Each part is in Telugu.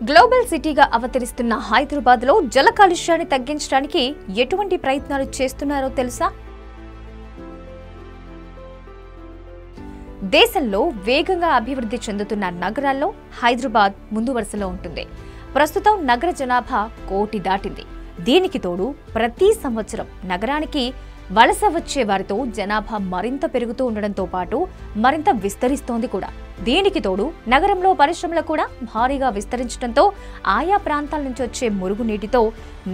గ్లోబల్ సిటీగా అవతరిస్తున్న హైదరాబాద్లో జల కాలుష్యాన్ని తగ్గించడానికి ఎటువంటి ప్రయత్నాలు చేస్తున్నారో తెలుసా? దేశంలో వేగంగా అభివృద్ధి చెందుతున్న నగరాల్లో హైదరాబాద్ ముందు వరుసలో ఉంటుంది. ప్రస్తుతం నగర జనాభా 1 కోటి దాటింది. దీనికి తోడు ప్రతి సంవత్సరం నగరానికి వలస వచ్చే వారితో జనాభా మరింత పెరుగుతూ ఉండడంతో పాటు మరింత విస్తరిస్తోంది కూడా. దీనికి తోడు నగరంలో పరిశ్రమలు కూడా భారీగా విస్తరించడంతో ఆయా ప్రాంతాల నుంచి వచ్చే మురుగునీటితో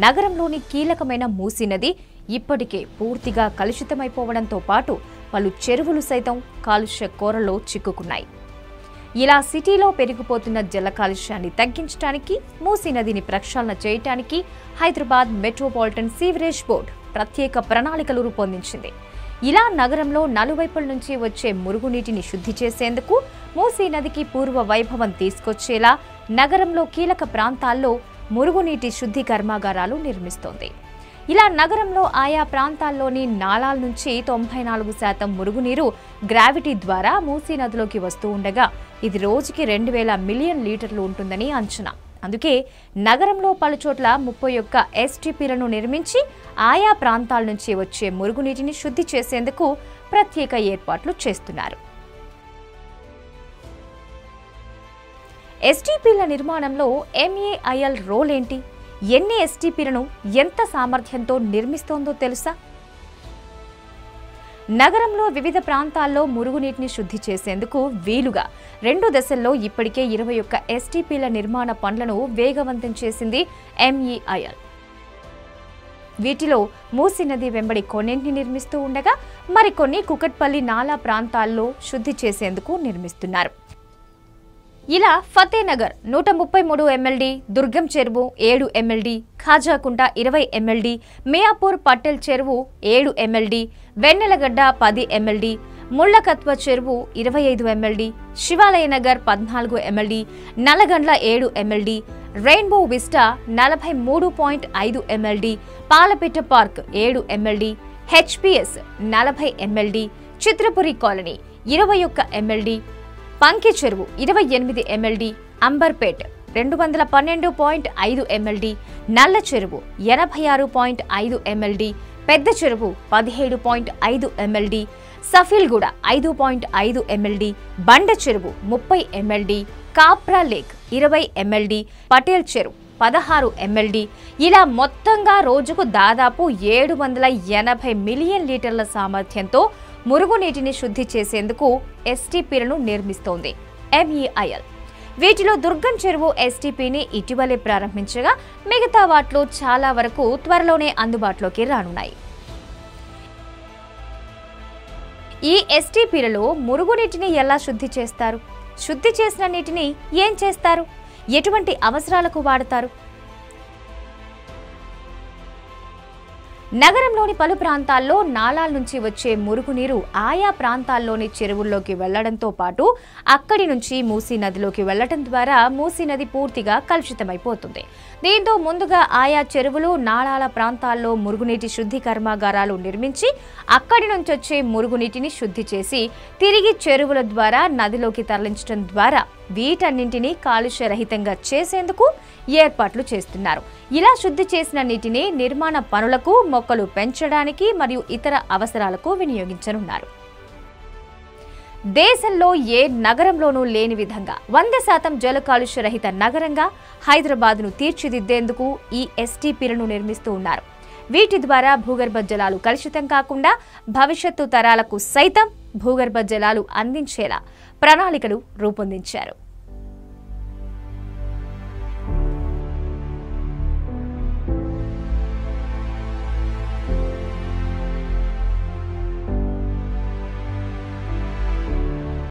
నగరంలోని కీలకమైన మూసీ నది ఇప్పటికే పూర్తిగా కలుషితమైపోవడంతో పాటు పలు చెరువులు సైతం కాలుష్య కోరలో చిక్కుకున్నాయి. ఇలా సిటీలో పెరిగిపోతున్న జల కాలుష్యాన్ని తగ్గించడానికి, మూసీ నదిని ప్రక్షాళన చేయడానికి హైదరాబాద్ మెట్రోపాలిటన్ సీవరేజ్ బోర్డు ప్రత్యేక ప్రణాళికలు రూపొందించింది. ఇలా నగరంలో నలువైపుల నుంచి వచ్చే మురుగునీటిని శుద్ధి చేసేందుకు మూసీ నదికి పూర్వ వైభవం తీసుకొచ్చేలా నగరంలో కీలక ప్రాంతాల్లో మురుగునీటి శుద్ధి కర్మాగారాలు నిర్మిస్తోంది. ఇలా నగరంలో ఆయా ప్రాంతాల్లోని నాలాల నుంచి 94% మురుగునీరు గ్రావిటీ ద్వారా మూసీ నదిలోకి వస్తూ ఉండగా ఇది రోజుకి 2000 మిలియన్ లీటర్లు ఉంటుందని అంచనా. అందుకే నగరంలో పలుచోట్ల 31 ఎస్టీపీలను నిర్మించి ఆయా ప్రాంతాల నుంచి వచ్చే మురుగునీటిని శుద్ధి చేసేందుకు ప్రత్యేక ఏర్పాట్లు చేస్తున్నారు. ఎస్టీపీల నిర్మాణంలో MEIL రోల్ ఏంటి? ఎన్ని ఎస్టీపీలను ఎంత సామర్థ్యంతో నిర్మిస్తోందో తెలుసా? నగరంలో వివిధ ప్రాంతాల్లో మురుగునీటిని శుద్ధి చేసేందుకు వీలుగా 2 దశల్లో ఇప్పటికే 21 ఎస్టీపీల నిర్మాణ పనులను వేగవంతం చేసింది MEIL. వీటిలో మూసీ నది వెంబడి కొన్నింటిని నిర్మిస్తూ ఉండగా మరికొన్ని కుకట్పల్లి నాలా ప్రాంతాల్లో శుద్ధి చేసేందుకు నిర్మిస్తున్నారు. ఇలా ఫతేనగర్ 133 MLD, దుర్గం చెరువు 7 MLD, ఖాజాకుంట 20 MLD, మియాపూర్ పటేల్ చెరువు 7 MLD, వెన్నెలగడ్డ 10 MLD, ముళ్లకత్వ చెరువు 25 MLD, Shivalaya Nagar 14 MLD, Nallagandla 7 MLD, rainbow vista 43.5 MLD, Palapitta park 7 MLD, HPS 40 MLD, Chitrapuri colony 21 MLD, Panki చెరువు 28 MLD, అంబర్పేట్ 212.5 MLD, నల్ల చెరువు 86.5 MLD, పెద్ద చెరువు 17.5 MLD, సఫీల్గూడ 5.5 MLD, బండ చెరువు 30 MLD, Kapra lake 20 MLD, Patel చెరువు 16 MLD. ఇలా మొత్తంగా రోజుకు దాదాపు 780 మిలియన్ లీటర్ల సామర్థ్యంతో మురుగునీటిని శుద్ధి చేసేందుకు ఎస్టీపీలను నిర్మిస్తోంది MEIL. వీటిలో దుర్గం చెరువు ఎస్టీపీని ఇటీవలే ప్రారంభించగా మిగతా వాటిలో చాలా వరకు త్వరలోనే అందుబాటులోకి రానున్నాయి. ఈ ఎస్టీపీలలో మురుగునీటిని ఎలా శుద్ధి చేస్తారు? శుద్ధి చేసిన నీటిని ఏం చేస్తారు? ఎటువంటి అవసరాలకు వాడతారు? నగరంలోని పలు ప్రాంతాల్లో నాలాల నుంచి వచ్చే మురుగునీరు ఆయా ప్రాంతాల్లోని చెరువుల్లోకి వెళ్లడంతో పాటు అక్కడి నుంచి మూసీ నదిలోకి వెళ్లడం ద్వారా మూసీ నది పూర్తిగా కలుషితమైపోతుంది. దీంతో ముందుగా ఆయా చెరువులు, నాలాల ప్రాంతాల్లో మురుగునీటి శుద్ధి కర్మాగారాలు నిర్మించి అక్కడి నుంచి వచ్చే మురుగునీటిని శుద్ధి చేసి తిరిగి చెరువుల ద్వారా నదిలోకి తరలించడం ద్వారా వీటన్నింటినీ కాలుష్యరహితంగా చేసేందుకు ఏర్పాట్లు చేస్తున్నారు. ఇలా శుద్ధి చేసిన నీటిని నిర్మాణ పనులకు, మొక్కలు పెంచడానికి మరియు ఇతర అవసరాలకు వినియోగించనున్నారు. దేశంలో ఏ నగరంలోనూ లేని విధంగా 100% జల కాలుష్య రహిత నగరంగా హైదరాబాద్ను తీర్చిదిద్దేందుకు ఈ ఎస్టీపీలను నిర్మిస్తూ ఉన్నారు. వీటి ద్వారా భూగర్భ జలాలు కలుషితం కాకుండా భవిష్యత్తు తరాలకు సైతం భూగర్భ జలాలు అందించేలా ప్రణాళికలు రూపొందించారు.